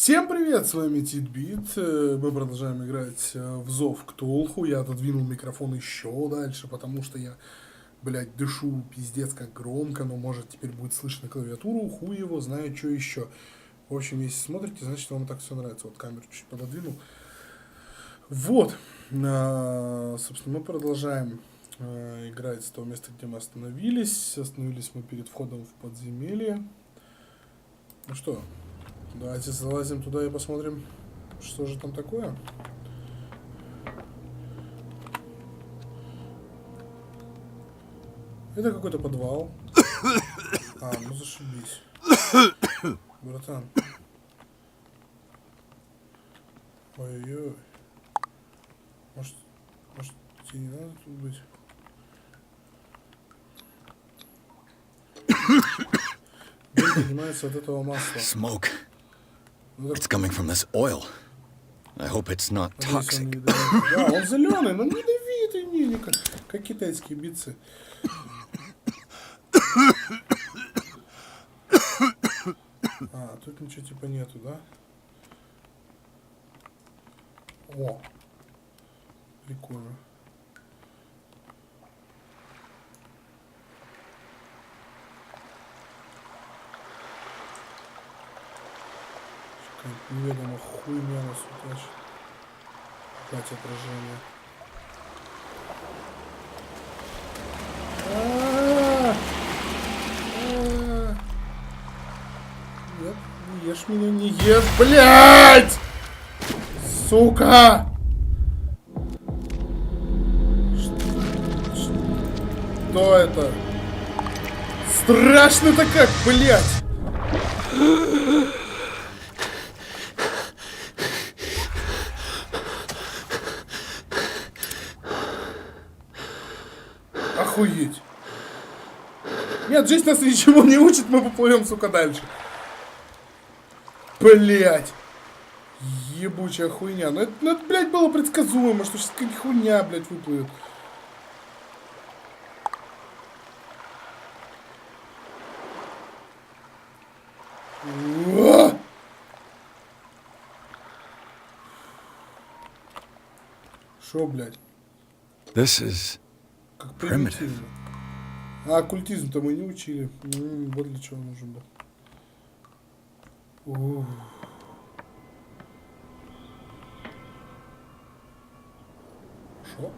Всем привет, с вами Титбит. Мы продолжаем играть в Зов Ктулху. Я отодвинул микрофон еще дальше, потому что я, блядь, дышу пиздец как громко, но может теперь будет слышно клавиатуру, хуй его, знает что еще. В общем, если смотрите, значит вам так все нравится. Вот камеру чуть пододвинул. Вот. Собственно, мы продолжаем играть с того места, где мы остановились. Остановились мы перед входом в подземелье. Ну что, давайте залазим туда и посмотрим, что же там такое. Это какой-то подвал. А, ну зашибись. Братан. Ой-ой-ой. Может, тебе не надо тут быть? Дым поднимается от этого масла. Smoke. It's coming from this oil. I hope it's not toxic. Да, он зеленый, но не ядовитый, не как китайские битцы. А, тут ничего типа нету, да? О, прикольно. Какая-то неведомая хуйня нас утащит. Опять отражение. Нет, не ешь меня, не ешь, блядь! Сука! Что это? Страшно-то как, блядь! Охуеть. Нет, жизнь нас ничего не учит, мы поплывем, сука, дальше. Блять. Ебучая хуйня. Ну это, блядь, было предсказуемо, что сейчас какая-то хуйня, блядь, выплывет. Шо, блядь? This is Как примитивно. А оккультизм-то мы не учили. Вот для чего нужен был. Ух. Шо?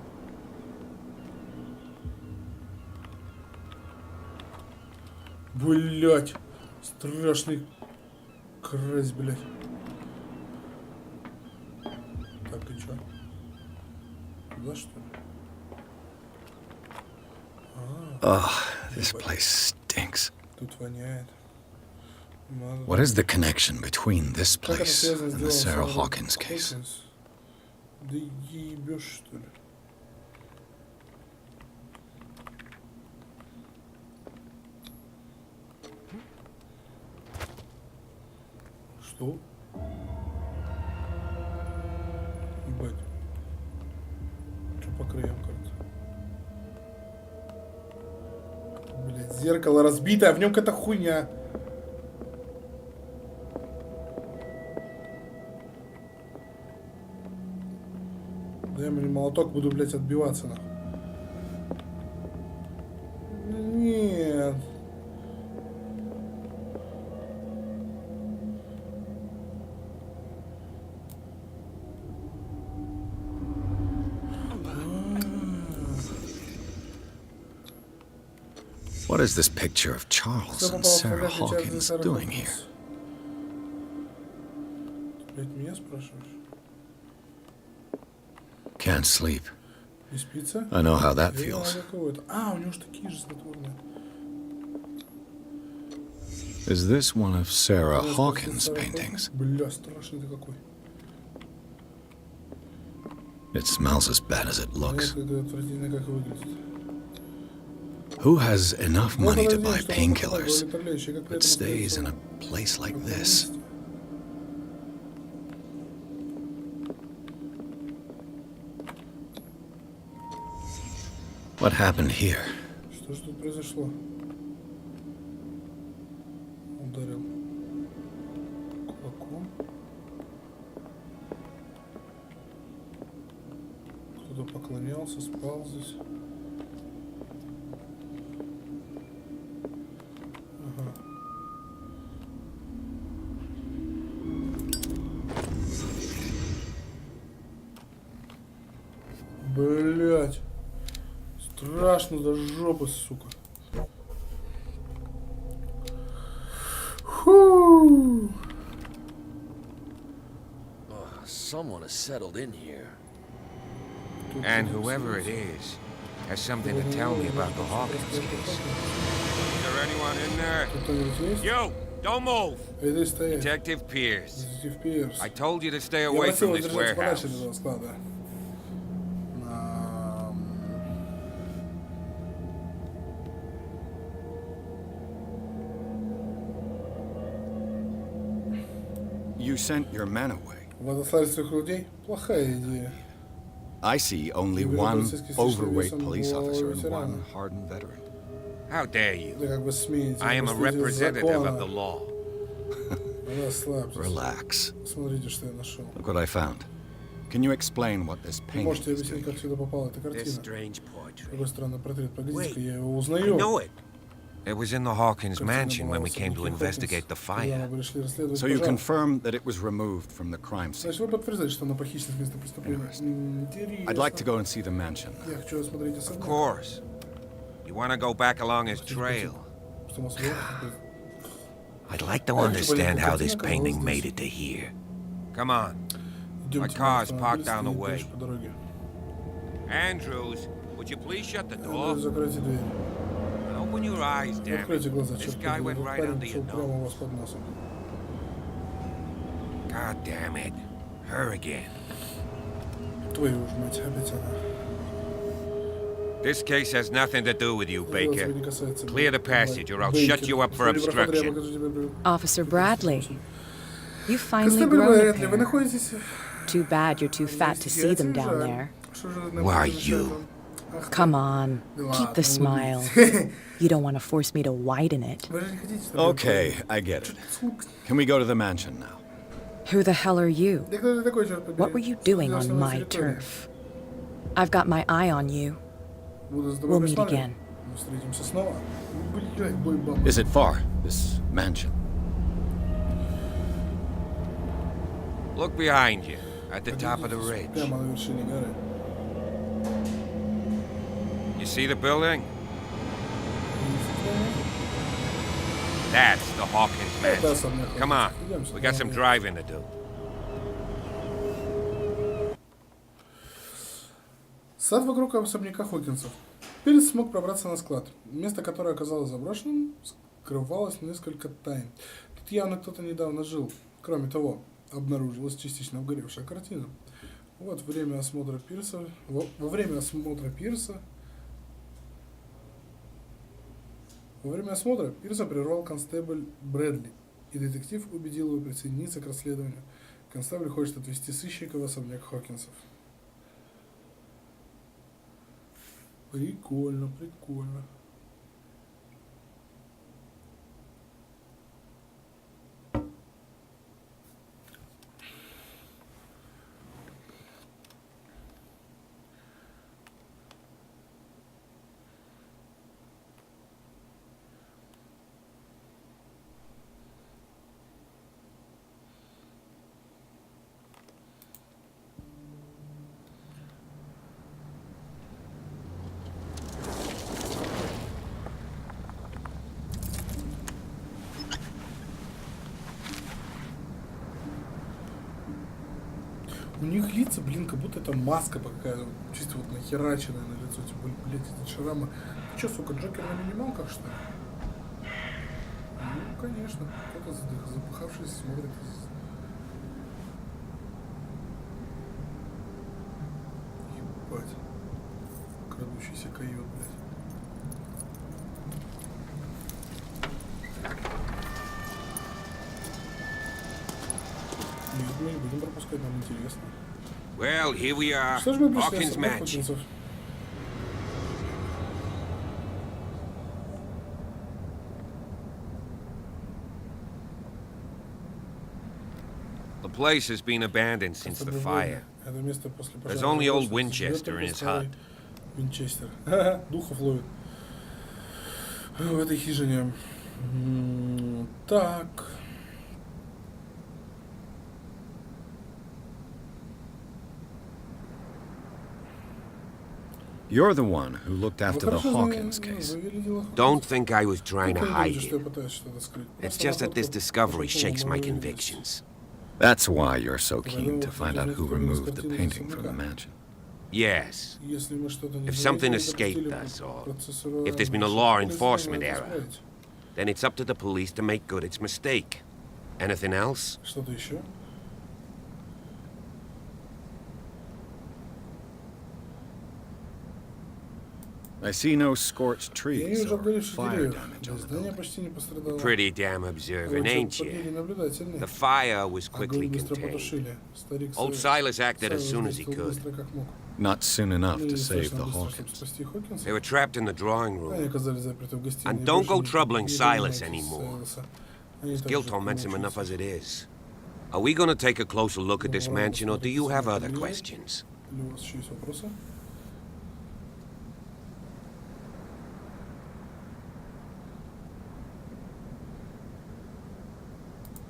Блять. Страшный крась, блять. Так, и чё? Туда, что ли? oh, this place stinks. Тут воняет. What is the connection between this place and the Sarah Hawkins case? Да ебёшь, что ли? Что? Ебать. Что по краям кажется? Блять, зеркало разбитое, а в нем какая-то хуйня. Дай мне молоток, буду, блять, отбиваться нахуй. Нет. What is this picture of Charles and Sarah Hawkins doing here? Блять, меня спрашиваешь? Can't sleep. Не спится? I know how that feels. А, у него же такие же снотворные. Is this one of Sarah Hawkins' paintings? Бля, страшный ты какой. It smells as bad as it looks. Это отвратительно как выглядит. Who has enough money to buy painkillers but stays in a place like this? What happened here? Что ж тут произошло? Ударил кулаком. Господу поклонялся, спал здесь. Ага. Блять. Страшно до жопы, сука. Фу. Someone has settled in here. And whoever it is has something to tell me about the Hawkins case. Is there anyone in there? You! Don't move! Detective Pierce. I told you to stay away from this warehouse. You sent your men away. Вы отослали своих людей? Плохая идея. I see only one overweight police officer and one hardened veteran. How dare you? Вы как бы смеете. I am a representative of the law. Расслабьтесь. Relax. Смотрите, что я нашел. Look what I found. Can you explain what this Вы painting можете is объяснить, doing? как сюда попала эта This картина? strange portrait. Какой странный портрет. Погодите-ка, я его I узнаю. know it. It was in the Hawkins Картина mansion when была we в came to особняке investigate the Хокинс, когда fire. мы пришли расследовать So you пожар. confirm that it was removed from the crime scene. Значит, вы подтверждаете, что она похищена с места преступления. I'd like to go and see the mansion. Я хочу осмотреть Of особняк. course. You want to go back along his trail? Что у нас вот I'd like to understand how this painting made it to here. Come on. My car's parked down the way. по дороге. Andrews, would you please shut the door? Закройте дверь. And open your eyes, damn Откройте глаза, it. This черт guy побери. went Этот right парень under your шел прямо у nose. вас под носом. God damn it. Her again. Твою ж мать, опять она. This case has nothing to do with you, Дело тебя Baker. не касается. Clear the passage or I'll Бейкер. shut you up for Что, не проходи, я obstruction. покажу тебе. Officer Bradley, you've finally Констебль grown a Брэдли, вы pair. находитесь... Too bad you're too fat to see them down there. Что же Who are you? Come on, keep the smile. You don't want to force me to widen it. Вы же не хотите, чтобы... Okay, I get it. Can we go to the mansion now? Who the hell are you? Да кто ты такой, черт побери? What were you Что doing делаешь on на my территории? turf? I've got my eye on you. Буду за тобой We'll meet присматривать. again. Мы встретимся снова. Блядь, бой баба. Is it far, this mansion? Look behind you, at the top of the ridge. Прямо на вершине горы. You see the building? That's the Hawkins Это mansion. особняк. Come on, Идемте, we got some driving to do. Сад вокруг особняка Хокинсов. Перец смог пробраться на склад. Место, которое оказалось заброшенным, скрывалось несколько тайн. Тут явно кто-то недавно жил. Кроме того, обнаружилась частично обгоревшая картина. Вот время осмотра Пирса. Во время осмотра Пирса Пирса прервал констебль Брэдли, и детектив убедил его присоединиться к расследованию. Констебль хочет отвезти сыщика в особняк Хокинсов. Прикольно, прикольно. У них лица, блин, как будто это маска какая-то, чисто вот нахераченная на лицо, типа, блядь, эти шрамы. Ты чё, сука, Джокер на минималках, что ли? Ну, конечно, кто-то запыхавшийся смотрит. Ебать. Крадущийся койот, блядь. Нет, мы не будем пропускать, нам интересно. Well, here we are, Что ж мы пришли Hawkins особняк mansion. Хокинсов? The place has been abandoned since the fire. Это место после пожара. There's only old Winchester in his hut. Винчестер. Духов ловит. В этой хижине. Так. You're the one who looked after the Hawkins case. Don't think I was trying to hide it. It's just that this discovery shakes my convictions. That's why you're so keen to find out who removed the painting from the mansion. Yes. If something escaped us, or if there's been a law enforcement error, then it's up to the police to make good its mistake. Anything else? Что-то еще? I see no scorched Я trees вижу or обгоревших fire деревьев. damage on the Здание building. почти не пострадало. Pretty damn observant, ain't you? наблюдательный. The fire was quickly Огонь быстро contained. потушили. Старик Old Silas acted as soon as he could. быстро как мог. Not soon enough Ну, to не save достаточно the быстро, чтобы Hawkins. спасти Хокинса. They were trapped in the drawing Они room. оказались заперты в гостиной. And и don't больше go не troubling Silas занимайтесь anymore. Сайлоса. Они так Guilt же torments him помучаются. enough as it is. Are we gonna take a closer look at this mansion, or do you have other questions? Или у вас еще есть вопросы?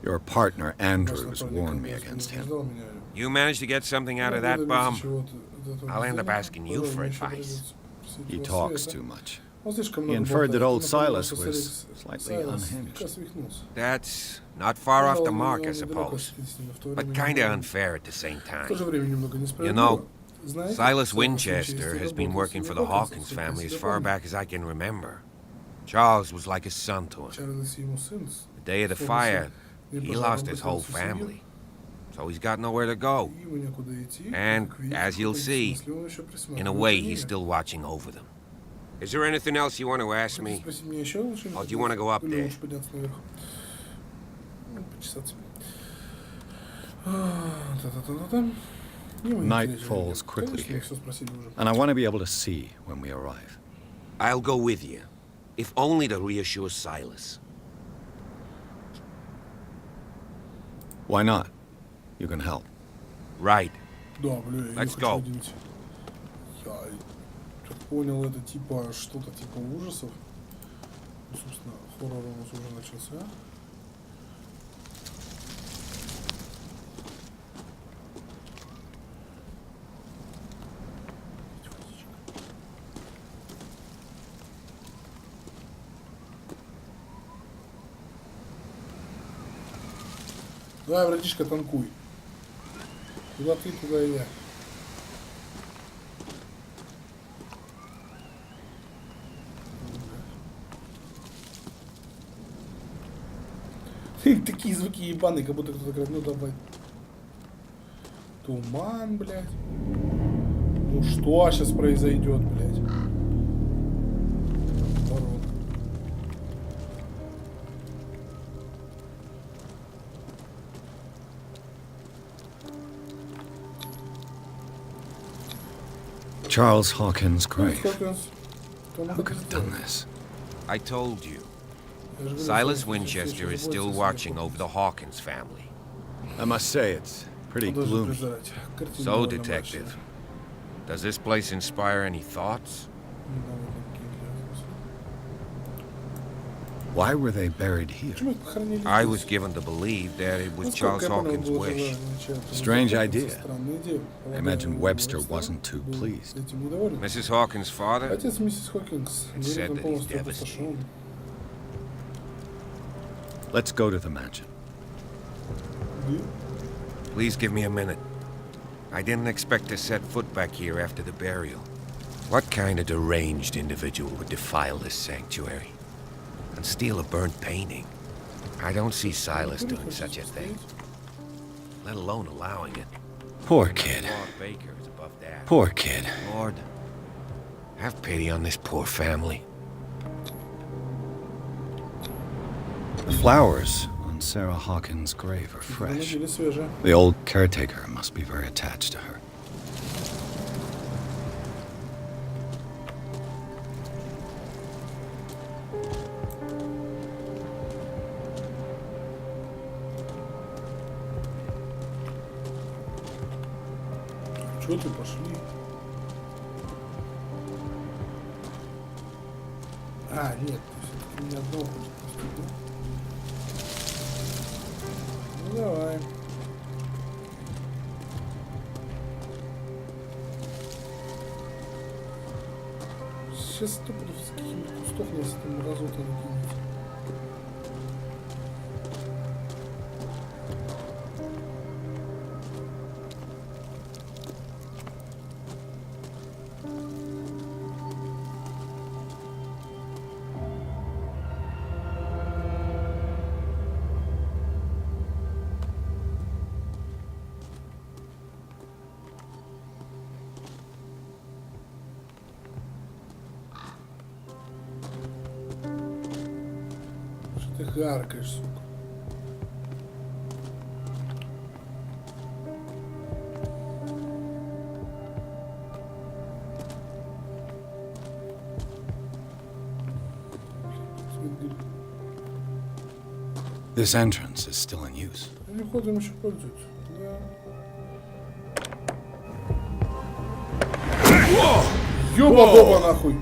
Your partner Andrews Ваш warned me напарник against him. предупреждал меня. You managed to get something out of Надо that bum? добиться чего-то от этого I'll end up бездельника. asking you for Пожалуй, мне еще advice. придется просить He у вас talks совета. too much. Он слишком He много inferred that болтает. old Он подумал, Silas что was Сайлос slightly слегка unhinged. свихнулся. That's not far off the Пожалуй, mark, I он недалеко suppose. сидит с ним, в то But время kinda немного- unfair at the same В то же time. время немного You несправедливо. know, Знаете, Silas Сайлос Winchester has been работал working с for семьей the Hawkins Хокинса, family as я far помню. back as I can remember. Charles was like a son to him. Чарльз ему сын. The day of the fire, he lost his whole family. So he's got nowhere to go. Ему некуда идти. And, Как видите, as you'll в see, смысле, он еще присматривает In a за way, ними. he's still watching over them. Is there anything else you want to ask Хотите me? спросить меня еще лучше? Or do you wanna go up Или there? лучше подняться наверх? Ну, почесаться. Та-та-та-та-та. Не вы Night интереснее falls меня. quickly Конечно, here. всё спросили уже. And I want to be able to see when we arrive. I'll go with you. If only to reassure Silas. Why not? You can help. Right. Да, бля, я не Let's хочу go. удивить. Я так понял, это типа что-то типа ужасов. Ну, собственно, хоррор у нас уже начался. Давай, братишка, танкуй. Куда ты, туда и я. Такие звуки ебаные, как будто кто-то говорит, ну давай. Туман, блядь. Ну что сейчас произойдет, блядь? Ворон. Charles Hawkins' grave. Хокинс. Кому Who could have done this? I told you. Я же говорю, Silas что Winchester is still заботится о watching себе. over the Hawkins family. I must say, it's pretty Он должен gloomy. признать, картина So, довольно detective, does this place inspire any thoughts? мрачная. Довольно такие, Why were they buried here? Почему их похоронили I здесь? was given to believe that it was Насколько Charles я понял, Hawkins' было wish. желание чем-то Strange заботиться. idea. Странная идея. I imagine Полагаю, Webster Вебстер wasn't too был pleased. этим недоволен. Mrs. Hawkins' father? Отец миссис Хокинс It говорит, said он that he's полностью devastated. опустошен. Let's go to the mansion. Please give me a minute. I didn't expect to set foot back here after the burial. What kind of deranged individual would defile this sanctuary and steal a burnt painting? I don't see Silas doing such a thing, let alone allowing it. Poor kid. Lord Baker is above that. Poor kid. Lord, have pity on this poor family. The flowers on Sarah Hawkins' grave are fresh. Или свежая. The old caretaker must be very attached to her. Чё ты, пошли? А, нет, ты все-таки меня одного хочешь поступить. Ну давай. Сейчас тупо с каких-нибудь кустов нас там разота накинет. Ты гаркаешь, сука. This entrance is still in use. Они ходом еще пользуются. Да. Ёба-боба нахуй.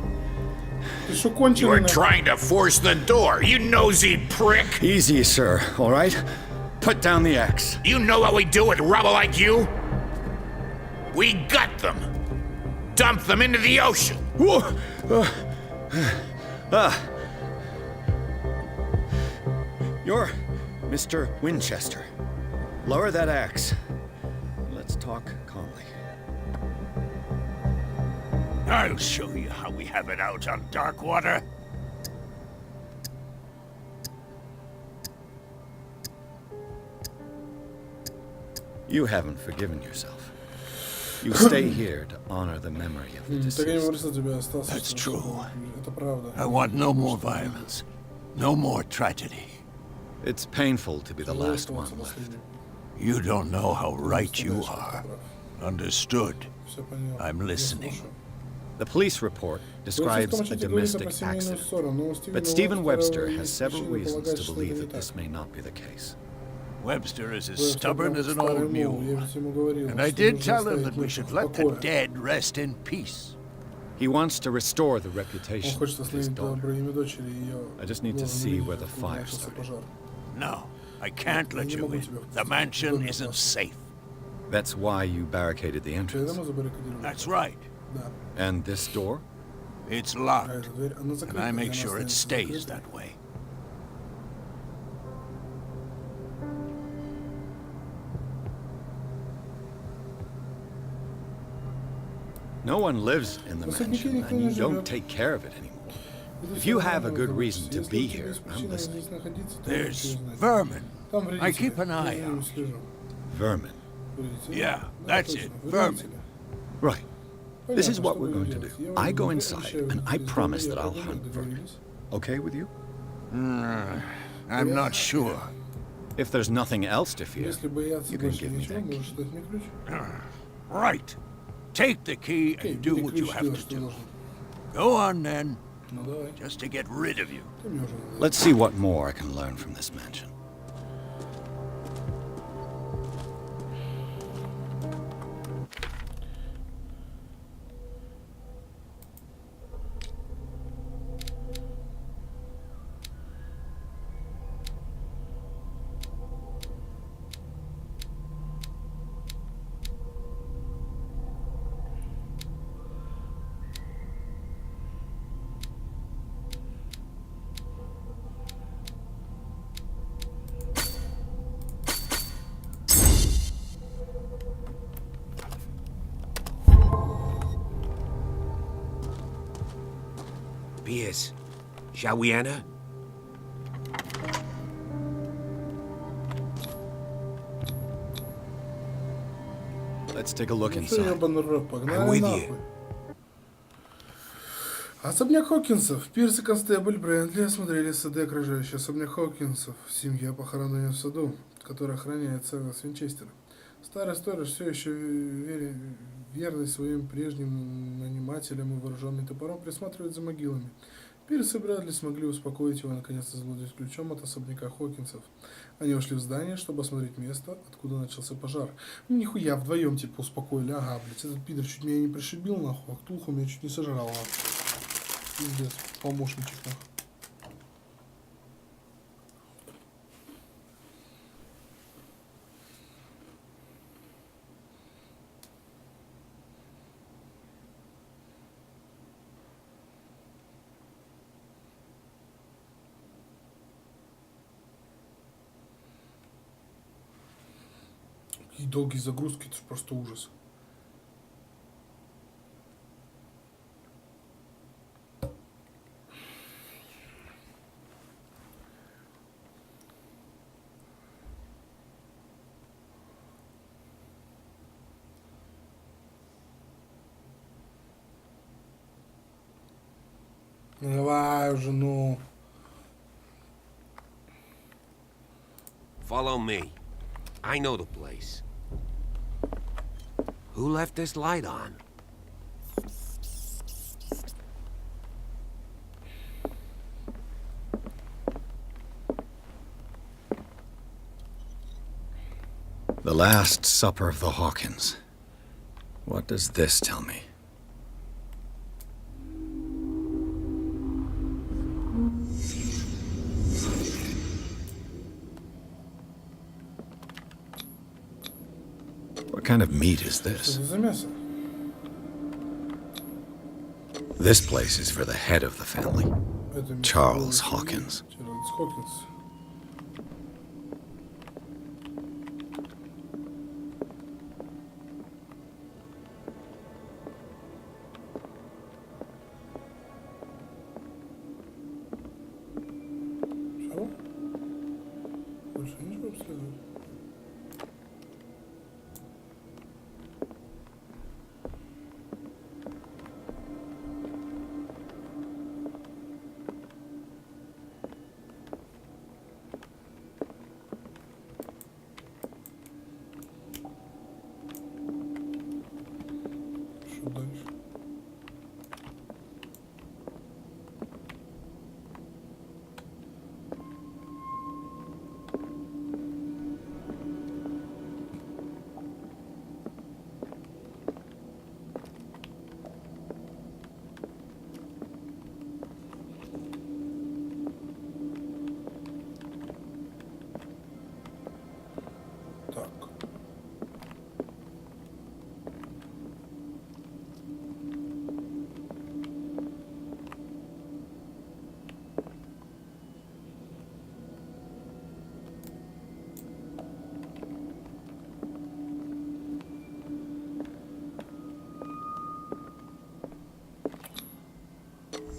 Ты шо конченый? You are trying to force the door, you nosy prick! Easy, sir, all right? Put down the axe. You know what we do with rubble like you? We gut them. Dump them into the ocean. Whoa! You're Mr. Winchester. Lower that axe. Let's talk calmly. I'll show you how we have it out on Darkwater. You haven't forgiven yourself. You stay here to honor the memory of the deceased. That's true. Это правда. I want no more violence. No more tragedy. It's painful to be the last one left. You don't know how right you are. Understood. I'm listening. The police report describes a domestic accident, but Stephen Webster has several reasons to believe that this may not be the case. Webster is as stubborn as an old mule. And I did tell him that we should let the dead rest in peace. He wants to restore the reputation of his daughter. I just need to see where the fire started. No, I can't let you in. The mansion isn't safe. That's why you barricaded the entrance. That's right. And this door? It's locked, and I make sure it stays that way. No one lives in the mansion, and you don't take care of it anymore. If you have a good reason to be here, I'm listening. There's vermin. I keep an eye out. Vermin. Yeah, that's it. Vermin. Right. This is what we're going to do. I go inside, and I promise that I'll hunt vermin. Okay with you? I'm not sure. If there's nothing else to fear, you can give me that key. Right. Take the key and do what you have to do. Go on then, just to get rid of you. Let's see what more I can learn from this mansion. Piers, shall we enter? Let's take a look inside. I'm with you. Особняк Хокинсов. Пирс и констебль Брентли осмотрели сады, окружающие особняк Хокинсов. Семья похоронена в саду, который охраняется с Винчестера. Старый сторож все еще верный своим прежним нанимателям и вооруженный топором присматривает за могилами. Пирс и Брэдли смогли успокоить его, наконец, завладеть ключом от особняка Хокинсов. Они вошли в здание, чтобы осмотреть место, откуда начался пожар. Ну, нихуя, вдвоем, типа, успокоили. Ага, блядь, этот пидор чуть меня не пришибил, нахуй, а Ктулху меня чуть не сожрал, нахуй. Пиздец, помощничек, нахуй. И долгие загрузки, это же просто ужас. Давай уже, ну. Follow me. I know the place. Who left this light on? The Last Supper of the Hawkins. What does this tell me? What kind of meat is this? This place is for the head of the family, Charles Hawkins.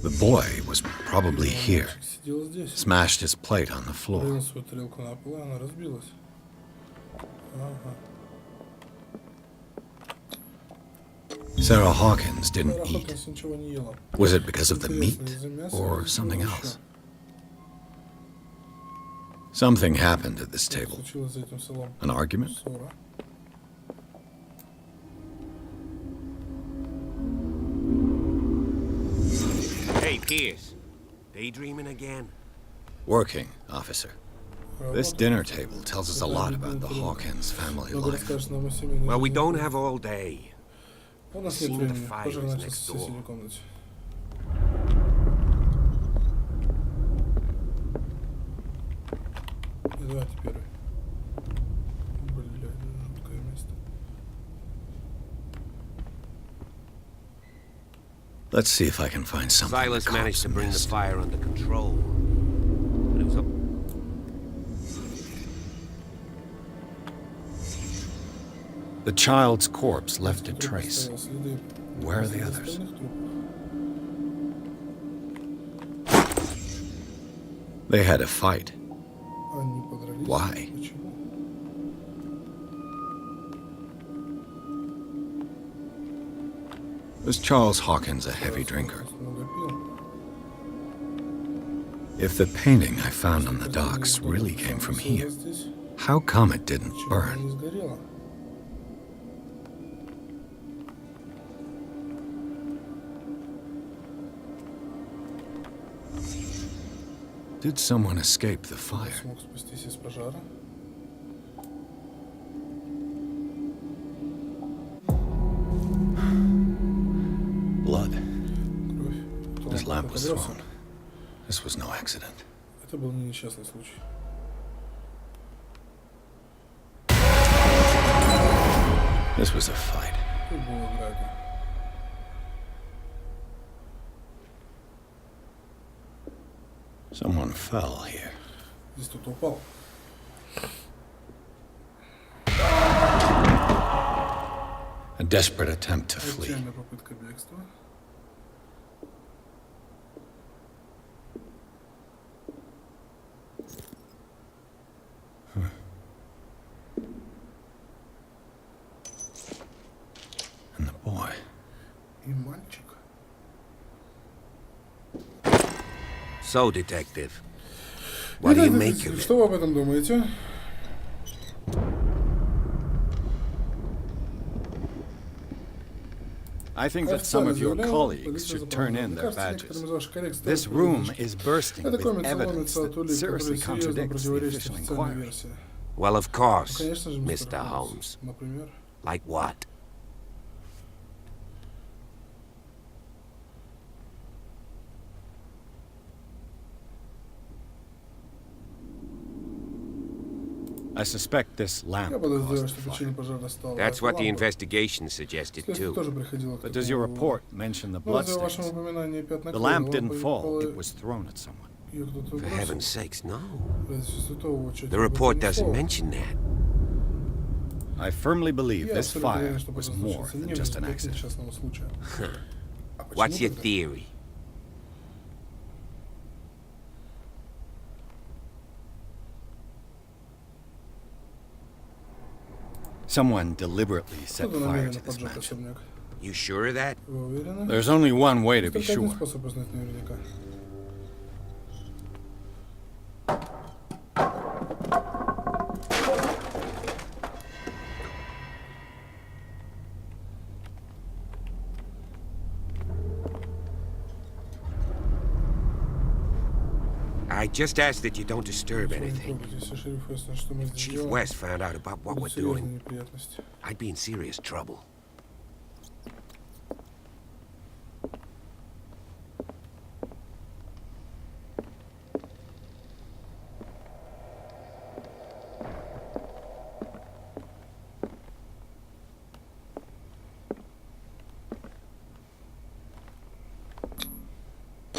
The boy was probably here. Smashed his plate on the floor. Sarah Hawkins didn't eat. Was it because of the meat or something else? Something happened at this table. An argument? Hey, Pierce. Daydreaming again? Working, officer. This dinner table tells us a lot about the Hawkins family life. Well, we don't have all day. Scene of the fire is next door. Let's see if I can find something. Silas managed to bring the fire under control. But it was up. The child's corpse left a trace. Where are the others? They had a fight. Why? Was Charles Hawkins a heavy drinker? If the painting I found on the docks really came from here, how come it didn't burn? Did someone escape the fire? Смог спастись из пожара. Blood. Кровь. His lamp was thrown. This was no accident. Это был не несчастный случай. This was a fight. Тут была драка. Someone fell here. Здесь кто-то упал. A desperate attempt to flee. Отчаянная попытка бегства. And the boy. И мальчик. So, detective, what do you make of it? Что вы об этом думаете? I think that some of your colleagues should turn in their badges. This room is bursting with evidence that seriously contradicts the official inquiry. Well, of course, Mr. Holmes. Например, Like what? I suspect this lamp я подозреваю, caused что the причиной fire. пожара стала That's what the лампа. investigation suggested, Следствие too. тоже приходило к But does your такому report mention the выводу. Но в вашем bloodstains? упоминании пятна The крови, lamp лампа didn't fall, упала, it was thrown at someone. её кто-то For бросил. heaven's sakes, no. Ради святого отчета The об этом report ни doesn't слова. mention that. I firmly believe Я this абсолютно fire уверен, что was это more случится than не в just an результате accident. несчастного случая. А почему What's your тогда? theory? Someone deliberately set Кто-то fire намеренно to this поджег mansion. особняк. You sure of that? Вы уверены? There's only one way to be Только один sure. способ узнать наверняка. I just ask that you don't disturb Вы не anything. трогайте, если шериф выяснит, что мы здесь Chief делаем, West found out about what we're будут серьезные doing. неприятности. I'd be in serious trouble.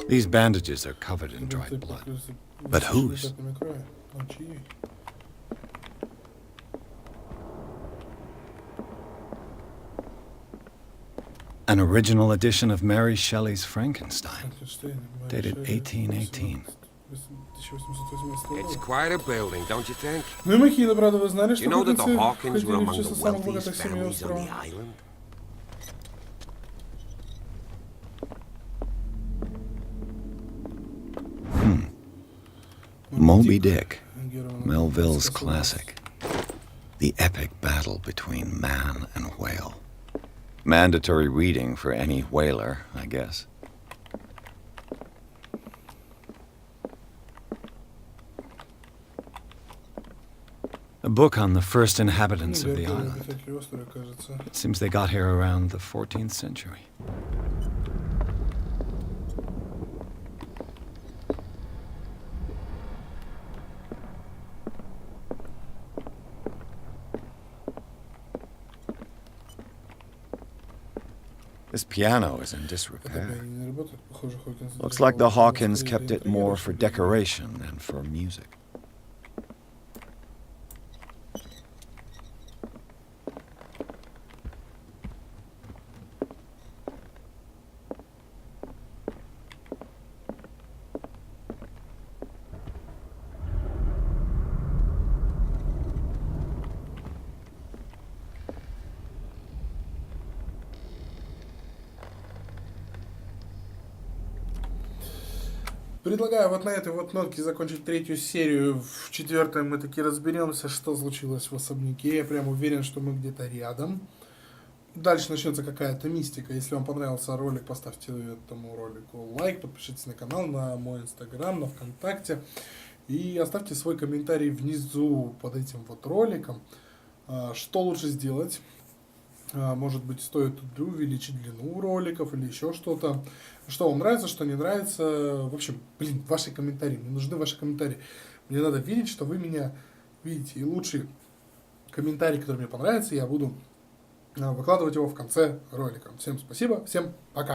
These bandages are covered in dried blood. But whose? Пятнами крови. А чьи? An original edition of Mary Shelley's Frankenstein, Франкенштейн, Мэри dated Шелли, 1818. 1818 It's года. quite a building, don't you think? Ну и махина, правда, вы знали, You что know that the Хокинсы Hawkins were входили в among the число самых wealthiest богатых семей families on the острова? island? Moby Dick, Герман Melville's сказал, classic. The epic battle between man and whale. Mandatory reading for any whaler, I guess. A book on the first inhabitants of the Первые island. обитатели острова, кажется. It seems they got here around the 14th century. This piano is in Это disrepair. пианино не работает. Похоже, Хокинс Looks держал like the его Hawkins скорее kept для it more интерьера, for чем для игры. decoration than for music. Предлагаю вот на этой вот нотке закончить третью серию. В четвертой мы таки разберемся, что случилось в особняке. Я прям уверен, что мы где-то рядом. дальше начнется какая-то мистика. Если вам понравился ролик, поставьте этому ролику лайк, подпишитесь на канал, на мой инстаграм, на ВКонтакте. И оставьте свой комментарий внизу под этим вот роликом. Что лучше сделать? Может быть, стоит увеличить длину роликов или еще что-то. Что вам нравится, что не нравится. В общем, блин, ваши комментарии. Мне нужны ваши комментарии. Мне надо видеть, что вы меня видите. И лучший комментарий, который мне понравится, я буду выкладывать его в конце ролика. Всем спасибо, всем пока.